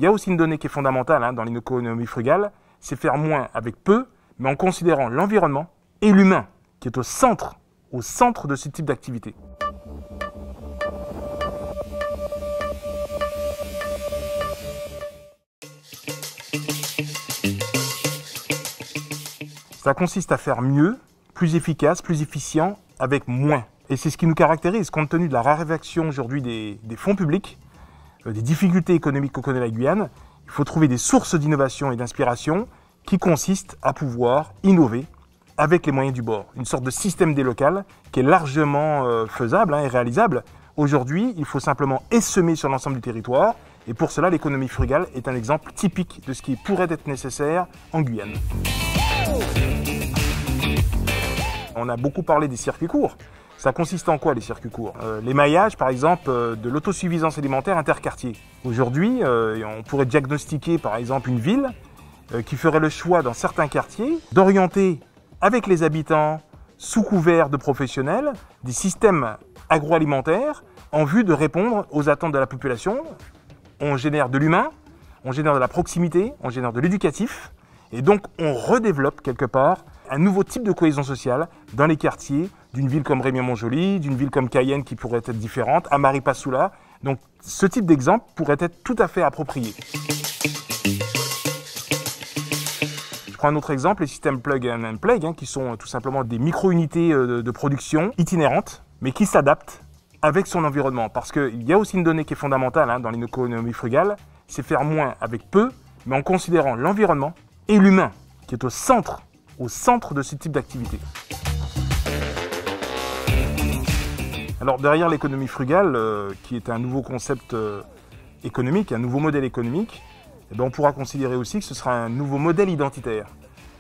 Il y a aussi une donnée qui est fondamentale dans l'économie frugale, c'est faire moins avec peu, mais en considérant l'environnement et l'humain, qui est au centre de ce type d'activité. Ça consiste à faire mieux, plus efficace, plus efficient, avec moins. Et c'est ce qui nous caractérise, compte tenu de la raréfaction aujourd'hui des fonds publics, des difficultés économiques que connaît la Guyane. Il faut trouver des sources d'innovation et d'inspiration qui consistent à pouvoir innover avec les moyens du bord. Une sorte de système délocal qui est largement faisable et réalisable. Aujourd'hui, il faut simplement essaimer sur l'ensemble du territoire. Et pour cela, l'économie frugale est un exemple typique de ce qui pourrait être nécessaire en Guyane. On a beaucoup parlé des circuits courts. Ça consiste en quoi les circuits courts? L'émaillage par exemple de l'autosuffisance alimentaire interquartier. Aujourd'hui, on pourrait diagnostiquer par exemple une ville qui ferait le choix dans certains quartiers d'orienter avec les habitants sous couvert de professionnels des systèmes agroalimentaires en vue de répondre aux attentes de la population. On génère de l'humain, on génère de la proximité, on génère de l'éducatif et donc on redéveloppe quelque part un nouveau type de cohésion sociale dans les quartiers d'une ville comme Rémier-Montjoly, d'une ville comme Cayenne qui pourrait être différente, à Maripasoula. Donc ce type d'exemple pourrait être tout à fait approprié. Je prends un autre exemple, les systèmes plug and play, qui sont tout simplement des micro-unités de production itinérantes, mais qui s'adaptent avec son environnement. Parce qu'il y a aussi une donnée qui est fondamentale dans l'économie frugale, c'est faire moins avec peu, mais en considérant l'environnement et l'humain, qui est au centre de ce type d'activité. Alors derrière l'économie frugale, qui est un nouveau concept économique, un nouveau modèle économique, on pourra considérer aussi que ce sera un nouveau modèle identitaire.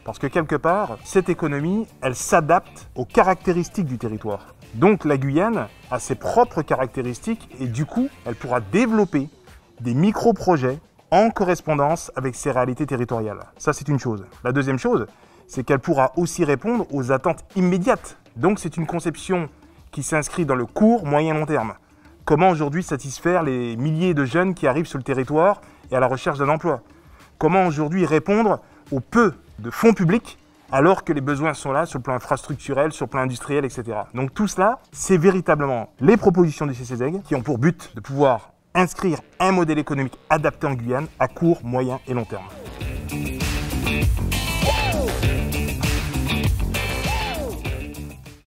Parce que quelque part, cette économie, elle s'adapte aux caractéristiques du territoire. Donc la Guyane a ses propres caractéristiques et du coup, elle pourra développer des micro-projets en correspondance avec ses réalités territoriales. Ça, c'est une chose. La deuxième chose, c'est qu'elle pourra aussi répondre aux attentes immédiates. Donc c'est une conception qui s'inscrit dans le court, moyen, long terme. Comment aujourd'hui satisfaire les milliers de jeunes qui arrivent sur le territoire et à la recherche d'un emploi? Comment aujourd'hui répondre au peu de fonds publics alors que les besoins sont là sur le plan infrastructurel, sur le plan industriel, etc. Donc tout cela, c'est véritablement les propositions du CCZEG qui ont pour but de pouvoir inscrire un modèle économique adapté en Guyane à court, moyen et long terme.